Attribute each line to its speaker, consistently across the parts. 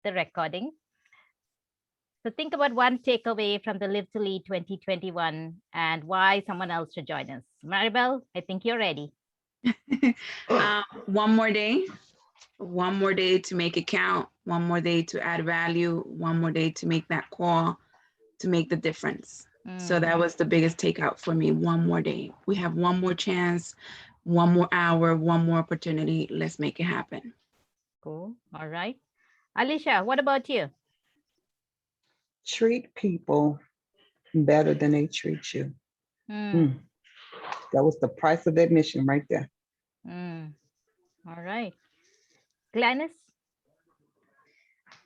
Speaker 1: the recording. So think about one takeaway from the Live to Lead 2021 and why someone else should join us. Maribel, I think you're ready.
Speaker 2: One more day to make it count, one more day to add value, one more day to make that call, to make the difference. So that was the biggest takeout for me. One more day. We have one more chance, one more hour, one more opportunity. Let's make it happen.
Speaker 1: Cool. All right. Alicia, what about you?
Speaker 3: Treat people better than they treat you. That was the price of admission right there.
Speaker 1: All right. Glennis?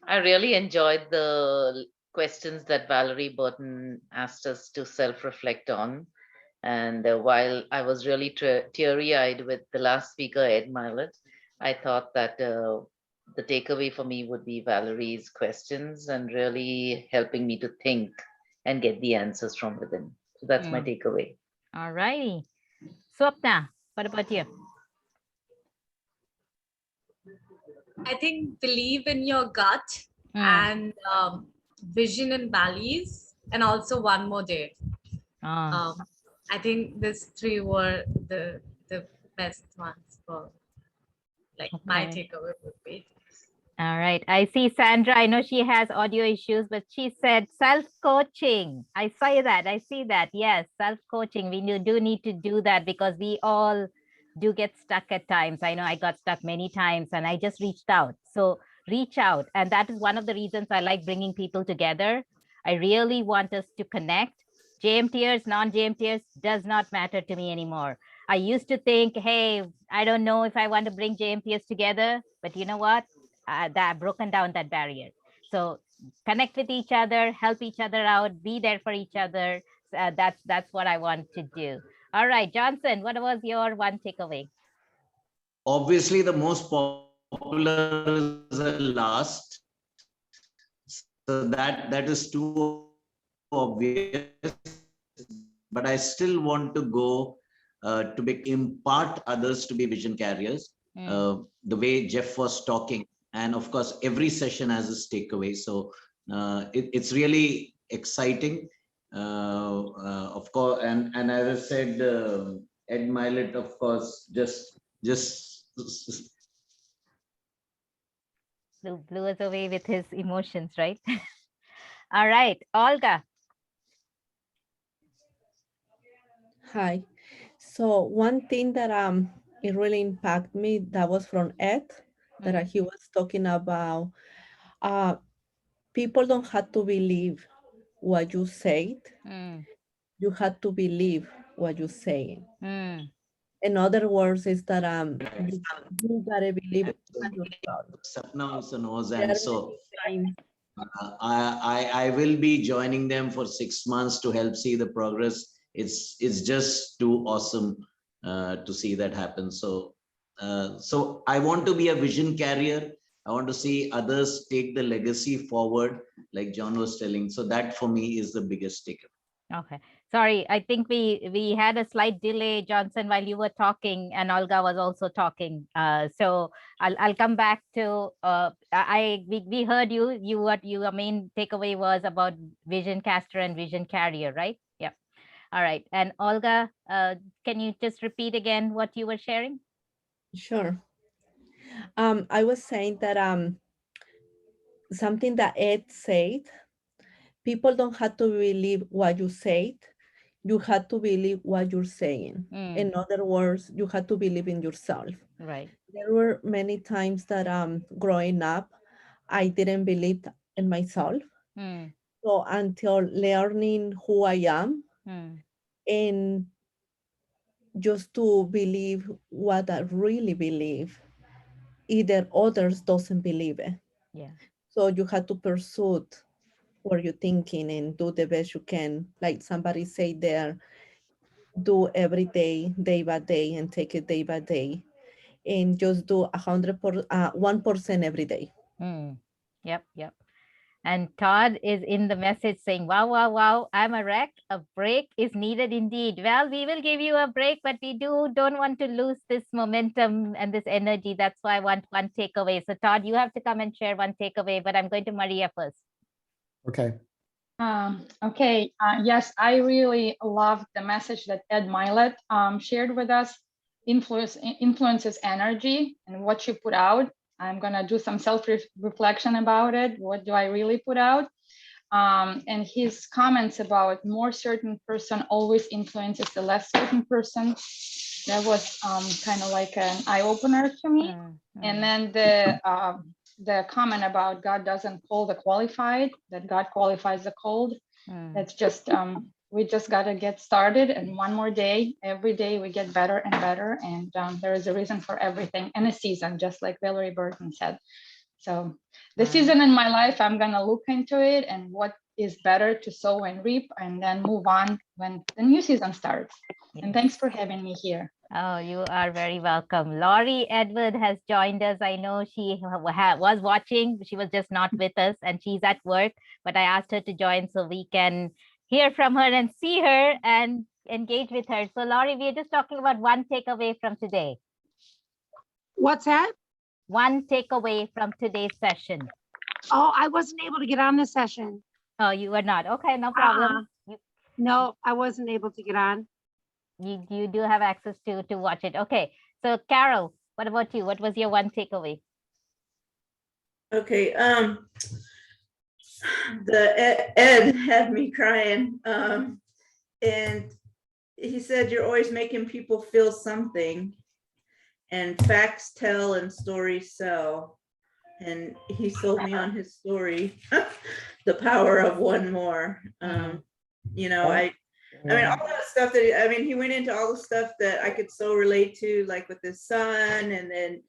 Speaker 4: I really enjoyed the questions that Valerie Burton asked us to self-reflect on. And while I was really teary-eyed with the last speaker, Ed Milet, I thought that the takeaway for me would be Valerie's questions and really helping me to think and get the answers from within. So that's my takeaway.
Speaker 1: All righty. Swapna, what about you?
Speaker 5: I think believe in your gut and vision and values, and also one more day. I think these three were the best ones for my takeaway would be.
Speaker 1: All right. I see Sandra. I know she has audio issues, but she said self-coaching. I see that. Yes, self-coaching. We do need to do that because we all do get stuck at times. I know I got stuck many times and I just reached out. So reach out. And that is one of the reasons I like bringing people together. I really want us to connect. JMTers, non-JMTers does not matter to me anymore. I used to think, hey, I don't know if I want to bring JMTers together, but you know what? That broken down that barrier. So connect with each other, help each other out, be there for each other. That's what I want to do. All right, Johnson, what was your one takeaway?
Speaker 6: Obviously, the most popular is the last. So that is too obvious. But I still want to go to impart others to be vision carriers. The way Jeff was talking, and of course, every session has its takeaway. So it's really exciting. Of course, and as I said, Ed Milet, of course, just
Speaker 1: blew us away with his emotions, right? All right, Olga.
Speaker 7: Hi. So one thing that it really impacted me, that was from Ed, that he was talking about people don't have to believe what you said. You have to believe what you're saying. In other words, is that you gotta believe it yourself.
Speaker 6: Sapna also knows, and so I will be joining them for 6 months to help see the progress. It's just too awesome to see that happen. So so I want to be a vision carrier. I want to see others take the legacy forward, like John was telling. So that for me is the biggest takeaway.
Speaker 1: Okay. Sorry, I think we had a slight delay, Johnson, while you were talking, and Olga was also talking. So I'll come back to we heard you. What your main takeaway was about vision caster and vision carrier, right? Yeah. All right. And Olga, can you just repeat again what you were sharing?
Speaker 7: Sure. I was saying that something that Ed said, people don't have to believe what you said. You have to believe what you're saying. In other words, you have to believe in yourself.
Speaker 1: Right.
Speaker 7: There were many times that growing up, I didn't believe in myself. So until learning who I am and just to believe what I really believe, either others doesn't believe it.
Speaker 1: Yeah.
Speaker 7: So you have to pursue what you're thinking and do the best you can. Like somebody say there, do every day, day by day, and take it day by day, and just do 1% every day.
Speaker 1: Yep. And Todd is in the message saying, wow, wow, wow, I'm a wreck. A break is needed indeed. Well, we will give you a break, but we don't want to lose this momentum and this energy. That's why I want one takeaway. So Todd, you have to come and share one takeaway, but I'm going to Maria first.
Speaker 8: Okay. Yes, I really loved the message that Ed Milet shared with us. Influences energy and what you put out. I'm gonna do some self-reflection about it. What do I really put out? And his comments about more certain person always influences the less certain person. That was kind of like an eye-opener to me. And then the comment about God doesn't call the qualified, that God qualifies the called. That's just, we just got to get started, and one more day, every day we get better and better. And there is a reason for everything and a season, just like Valerie Burton said. So the season in my life, I'm going to look into it and what is better to sow and reap, and then move on when the new season starts. Yes. And thanks for having me here.
Speaker 1: Oh, you are very welcome. Laurie Edward has joined us. I know she was watching. She was just not with us, and she's at work, but I asked her to join so we can hear from her and see her and engage with her. So Laurie, we are just talking about one takeaway from today.
Speaker 9: What's that?
Speaker 1: One takeaway from today's session.
Speaker 9: Oh, I wasn't able to get on the session.
Speaker 1: Oh, you were not. Okay, no problem.
Speaker 9: No, I wasn't able to get on.
Speaker 1: You do have access to watch it. Okay, so Carol, what about you? What was your one takeaway?
Speaker 10: Okay, the Ed had me crying, and he said, you're always making people feel something, and facts tell and stories sell. And he sold me on his story, The Power of One More. You know, I mean, all the stuff that, I mean, he went into all the stuff that I could so relate to, like with his son. And then,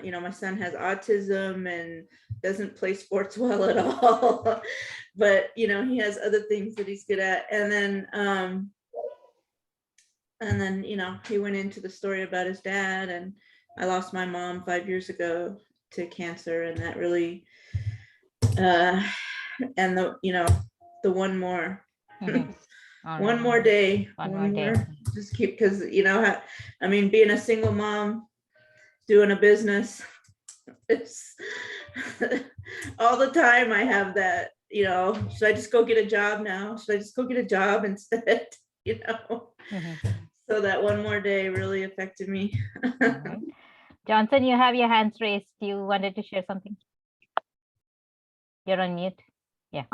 Speaker 10: you know, my son has autism and doesn't play sports well at all. But, you know, he has other things that he's good at. And then, you know, he went into the story about his dad. And I lost my mom 5 years ago to cancer. And that really, and the, you know, the one more. One more day, one more. Just keep, because, you know, I mean, being a single mom, doing a business, it's all the time I have that, you know, should I just go get a job now? Should I just go get a job instead? You know, so that one more day really affected me.
Speaker 1: Right. Johnson, you have your hands raised. You wanted to share something? You're on mute. Yeah.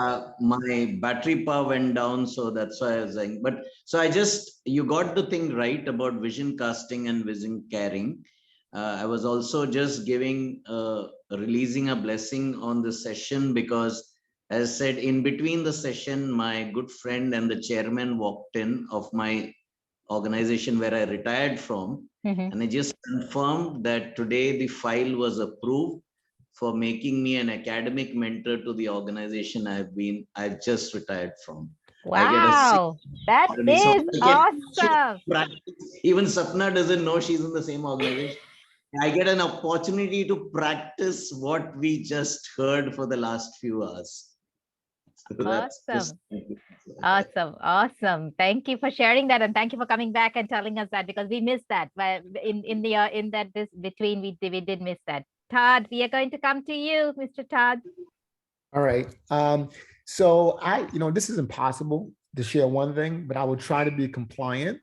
Speaker 6: My battery power went down, so that's why I was saying. But so you got the thing right about vision casting and vision carrying. I was also just releasing a blessing on the session, because as I said, in between the session, my good friend and the chairman walked in of my organization where I retired from. And I just confirmed that today the file was approved for making me an academic mentor to the organization I've just retired from.
Speaker 1: Wow, that is awesome.
Speaker 6: Even Sapna doesn't know she's in the same organization. I get an opportunity to practice what we just heard for the last few hours. So
Speaker 1: Awesome. Thank you for sharing that, and thank you for coming back and telling us that, because we missed that. But in this between, we did miss that. Todd, we are going to come to you, Mr. Todd.
Speaker 8: All right. So this is impossible to share one thing, but I will try to be compliant.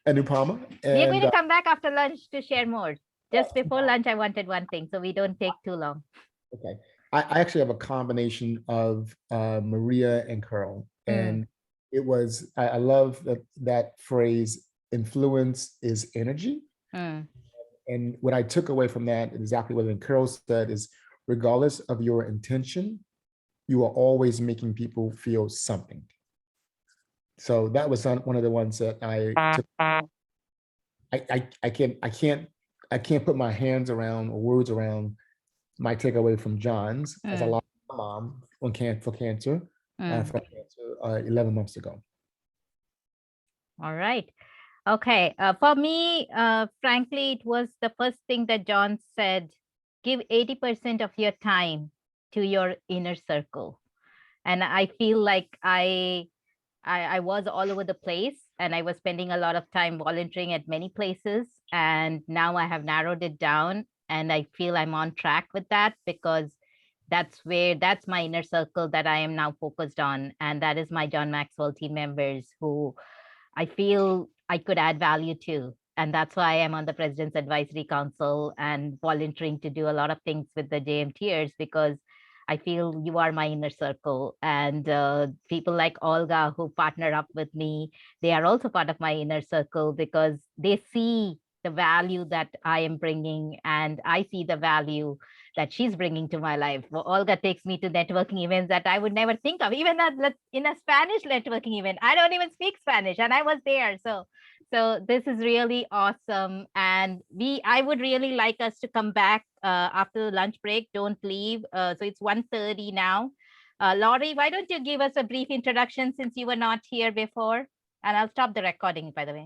Speaker 8: Anupama.
Speaker 1: We're going to come back after lunch to share more. Just before lunch, I wanted one thing, so we don't take too long.
Speaker 8: Okay. I actually have a combination of Maria and Carl, and it was, I love that phrase, influence is energy. And what I took away from that, exactly what Carol said, is regardless of your intention, you are always making people feel something. So that was one of the ones that I took. I can't put my hands around or words around my takeaway from John's, as I lost my mom for cancer 11 months ago.
Speaker 1: All right. Okay. For me, frankly, it was the first thing that John said: give 80% of your time to your inner circle. And I feel like I was all over the place, and I was spending a lot of time volunteering at many places. And now I have narrowed it down, and I feel I'm on track with that, because that's my inner circle that I am now focused on. And that is my John Maxwell team members who I feel I could add value to. And that's why I'm on the President's Advisory Council and volunteering to do a lot of things with the JMTers, because I feel you are my inner circle. And people like Olga, who partner up with me, they are also part of my inner circle, because they see the value that I am bringing, and I see the value that she's bringing to my life. Well, Olga takes me to networking events that I would never think of, even in a Spanish networking event. I don't even speak Spanish, and I was there. So this is really awesome. And I would really like us to come back after the lunch break. Don't leave. So it's 1:30 now. Laurie, why don't you give us a brief introduction, since you were not here before? And I'll stop the recording, by the way.